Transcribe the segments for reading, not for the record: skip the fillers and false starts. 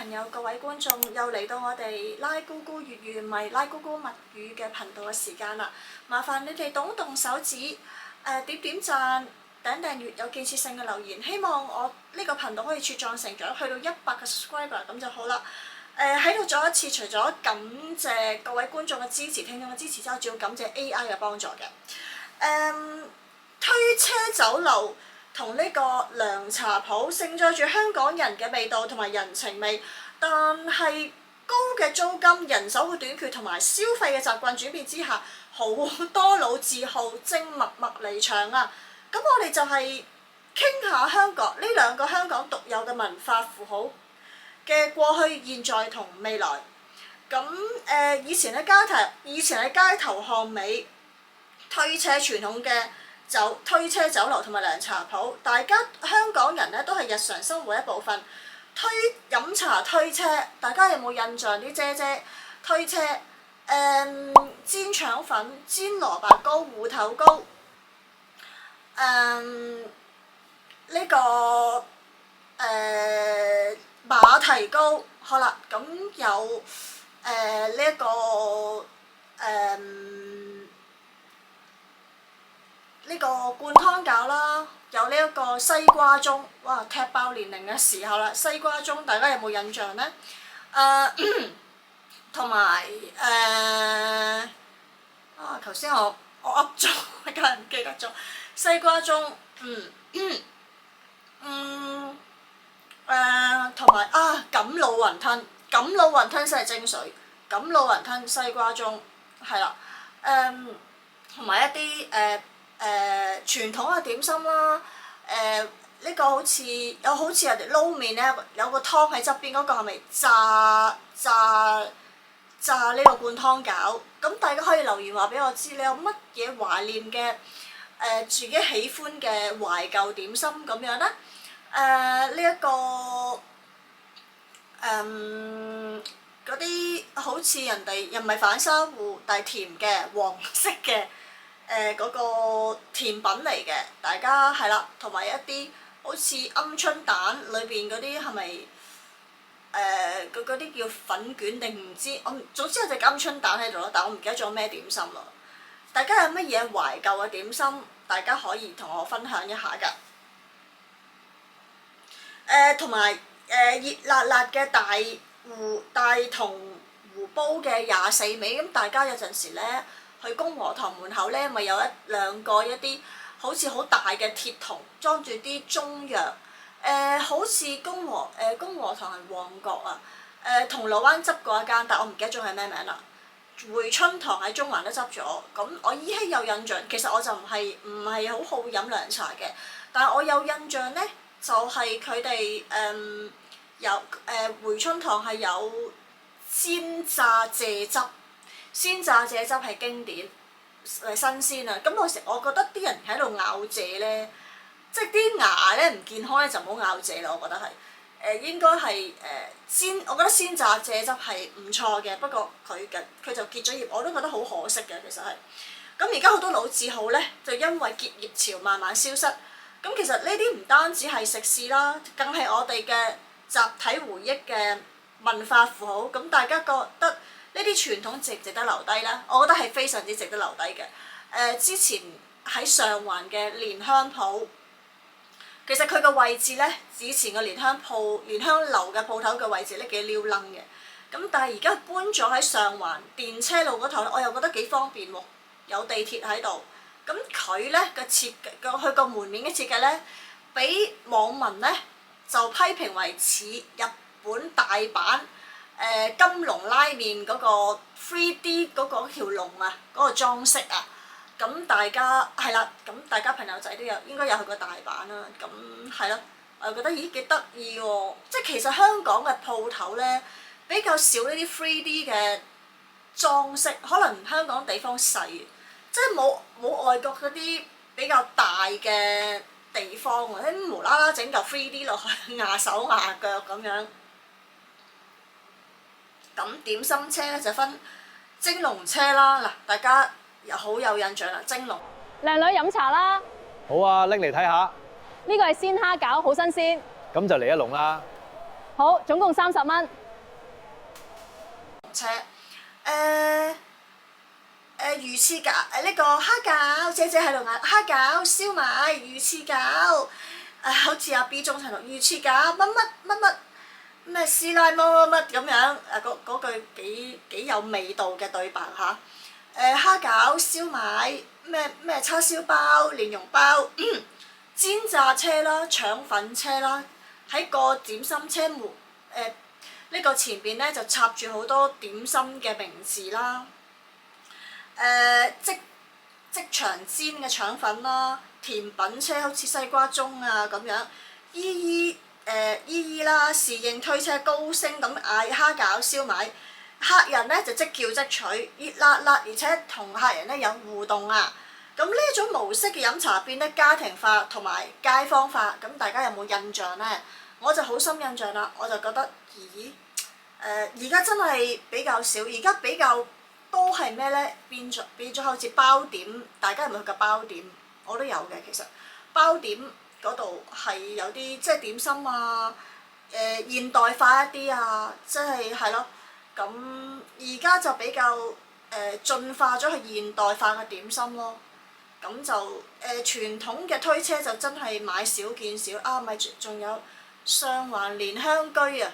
朋友、各位觀眾，又嚟到我哋拉姑姑粵語唔係拉姑姑物語嘅頻道嘅時間啦！麻煩你哋動一動手指，點點讚、訂閱有建設性嘅留言，希望我呢個頻道可以茁壯成長，去到100個 subscriber 咁就好啦。喺度再一次，除咗感謝各位觀眾嘅支持、聽眾嘅支持之後，仲要感謝 AI 嘅幫助嘅。推車酒樓同呢個涼茶鋪盛載住香港人嘅味道同埋人情味，但係高嘅租金、人手嘅短缺同埋消費嘅習慣轉變之下，好多老字號正默默離場啊！咁我哋就係傾下香港呢兩個香港獨有嘅文化符號嘅過去、現在同未來。咁以前喺街頭巷尾推車傳統嘅推車酒樓同埋涼茶鋪，大家香港人咧都係日常生活一部分。飲茶推車，大家有冇印象啲姐姐推車？煎腸粉、煎蘿蔔糕、芋頭糕，馬蹄糕，好啦，咁有呢個灌湯餃啦，有呢一個西瓜盅，哇！踢爆年齡嘅時候啦，西瓜盅大家有冇印象呢？同埋頭先我噏咗，梗係唔記得咗西瓜盅，同埋錦鹵雲吞，錦鹵雲吞先係精髓，錦鹵雲吞西瓜盅係啦，同埋一啲傳統嘅點心啦，呢個好似人哋撈麵咧，有個湯喺側邊嗰個係咪炸呢個灌湯餃？咁大家可以留言話俾我知，你有乜嘢懷念嘅自己喜歡嘅懷舊點心咁樣咧？嗰啲好似人哋又唔係反沙芋，但係甜嘅黃色嘅嗰個甜品嚟嘅，大家係啦，同埋一啲好似鵪鶉蛋裏邊嗰啲係咪嗰啲叫粉卷定唔知？總之有隻鵪鶉蛋喺度咯，但我唔記得咗咩點心咯。大家有乜嘢懷舊嘅點心？大家可以同我分享一下㗎。同埋熱辣辣嘅大同壺煲嘅24味，咁大家有陣時咧去公和堂門口咧，咪有兩個一啲好似好大嘅鐵桶裝住啲中藥。好似公和堂係旺角啊，銅鑼灣執過一間，但我唔記得咗係咩名啦。回春堂喺中環都執咗，咁我依稀有印象。其實我就唔係好好飲涼茶嘅，但係我有印象咧，就係佢哋回春堂係有鮮榨蔗汁，鮮榨蔗汁係經典，係新鮮啊！咁我覺得啲人喺度咬蔗咧，即係啲牙咧唔健康咧就唔好咬蔗啦，我覺得係。應該係我覺得鮮榨蔗汁係唔錯嘅，不過佢就結咗業，我都覺得好可惜嘅，其實係。咁而家好多老字號咧，就因為結業潮慢慢消失。咁其實呢啲唔單止係食肆啦，更係我哋嘅集體回憶嘅文化符號。咁大家覺得呢啲傳統值唔值得留低咧？我覺得係非常之值得留低嘅。之前喺上環嘅蓮香鋪。其實佢個位置咧，以前個蓮香樓嘅鋪頭嘅位置咧幾撩楞嘅，咁但係而家搬咗喺上環電車路嗰頭咧，我又覺得幾方便喎，有地鐵喺度。咁佢咧嘅設計，佢個門面嘅設計咧，俾網民咧就批評為似日本大阪金龍拉麵嗰個 3D 嗰條龍啊，嗰個裝飾啊。咁大家係啦，咁大家朋友仔都應該有去過大阪啦。咁係咯，我又覺得咦幾得意喎！即係其實香港嘅鋪頭咧比較少呢啲 3D 嘅裝飾，可能香港地方細，即係冇外國嗰啲比較大嘅地方喎，啲無啦啦整嚿 3D 落去壓手壓腳咁樣。咁點心車咧就分蒸籠車啦，嗱大家。又好有印象啦，蒸籠。靚女飲茶啦。好啊，拎嚟睇下。呢個係鮮蝦餃，好新鮮。咁就嚟一籠啦。好，總共30蚊。車魚翅餃呢個蝦餃，姐姐喺度嗌蝦餃、燒賣、魚翅餃，好似阿 B 中喺度魚翅餃乜乜乜乜咩師奶乜乜乜咁樣，嗰句幾有味道嘅對白嚇。蝦餃、燒賣咩叉燒包、蓮蓉包、煎炸車啦、腸粉車啦，喺個點心車門呢個前邊咧就插住好多點心嘅名字啦。即場煎嘅腸粉啦，甜品車好似西瓜盅啊咁樣，姨姨啦，侍應推車高聲咁嗌蝦餃燒賣，客人咧就即叫即取，熱辣辣，而且同客人咧有互動啊。咁呢一種模式嘅飲茶變得家庭化同埋街坊化，咁大家有冇印象呢？我就好深印象啦，我就覺得咦而家真係比較少，而家比較多係咩呢？變咗好似包點，大家有冇去過包點？我都有嘅其實，包點嗰度係有啲即係點心啊，現代化一啲啊，即係咯。咁而家就比較進化咗去現代化嘅點心咯。咁就傳統嘅推車就真係買少見少啊！咪仲有上環蓮香居啊！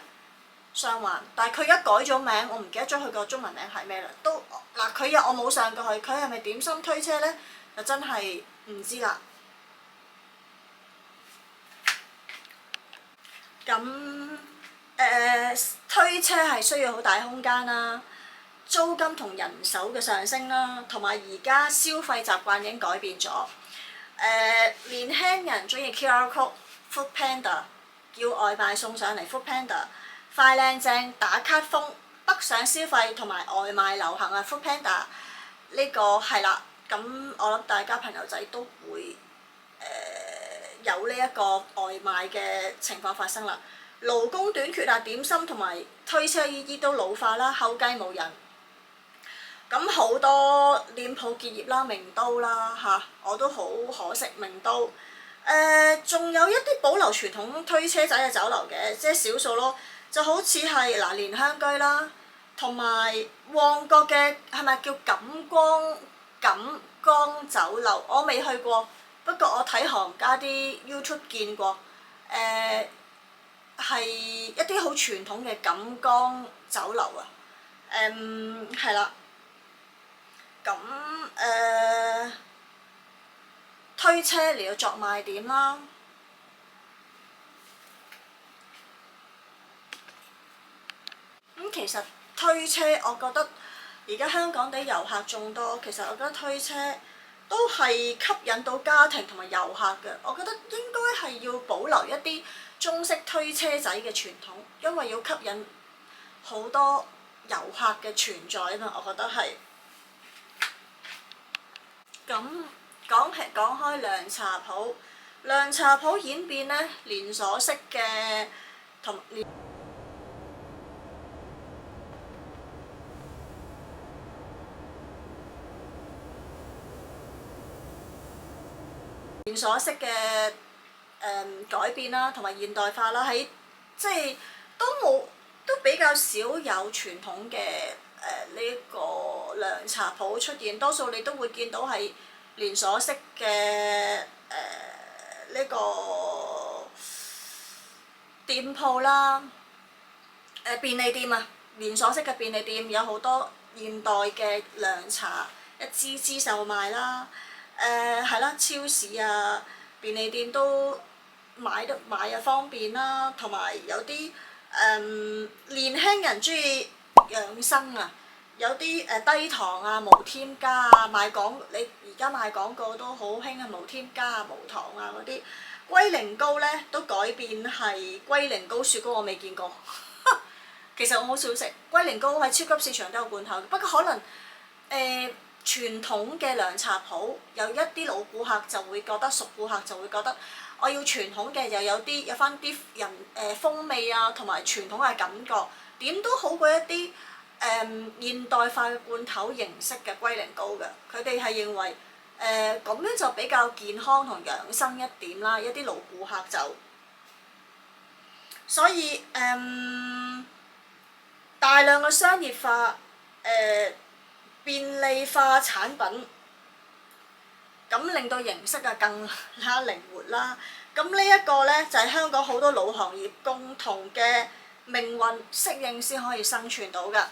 上環，但係佢而家改咗名，我唔記得咗佢個中文名係咩啦。都嗱，佢我冇上過去，佢係咪點心推車呢？就真係唔知啦。咁推車係需要好大空間啦，租金同人手嘅上升啦，同埋而家消費習慣已經改變咗。年輕人中意 QR code、Foodpanda 叫外賣送上嚟 Foodpanda。快靚正打卡風，北上消費同埋外賣流行啊 Foodpanda 呢個係啦，咁我諗大家朋友仔都會有呢一個外賣嘅情況發生啦。勞工短缺啊，點心同埋推車姨姨都老化啦，後繼無人。咁好多店鋪結業啦，名都啦嚇，我都好可惜名都。仲有一啲保留傳統推車仔嘅酒樓嘅，即係少數咯。就好似係蓮香居啦，同埋旺角嘅係咪叫錦江酒樓？我未去過，不過我睇行家啲 YouTube 見過。係一啲好傳統嘅錦江酒樓啊。係啦。咁推車嚟到作賣點啦。其實推車，我覺得而家香港地遊客眾多，其實我覺得推車都係吸引到家庭同埋遊客嘅。我覺得應該係要保留一啲中式推車仔嘅傳統，因為要吸引好多遊客嘅存在啊嘛。我覺得係。咁講開涼茶鋪，涼茶鋪演變呢，連鎖式嘅同連鎖式嘅改變啦，同埋現代化啦，喺即係都比較少有傳統嘅呢個涼茶鋪出現，多數你都會見到係連鎖式嘅呢個店鋪啦，便利店啊，連鎖式嘅便利店有好多現代嘅涼茶一支支售賣啦。係啦，超市啊、便利店都買又方便啦，同埋有啲年輕人中意養生啊，有啲低糖啊、無添加啊，你而家賣廣告都好興啊，無添加啊、無糖啊嗰啲。龜苓膏咧都改變係龜苓膏雪糕，我未見過。其實我好少食龜苓膏，喺超級市場都有罐頭，不過可能傳統嘅涼茶鋪有一啲老顧客就會覺得，熟顧客就會覺得我要傳統嘅，又有翻啲風味啊，同埋傳統嘅感覺，點都好過一啲現代化嘅罐頭形式嘅龜苓膏嘅。佢哋係認為咁樣就比較健康同養生一點啦，一啲老顧客就所以大量嘅商業化，便利化產品，咁令到形式啊更加靈活啦。咁呢一個呢，就係香港好多老行業共同嘅命運適應先可以生存到㗎。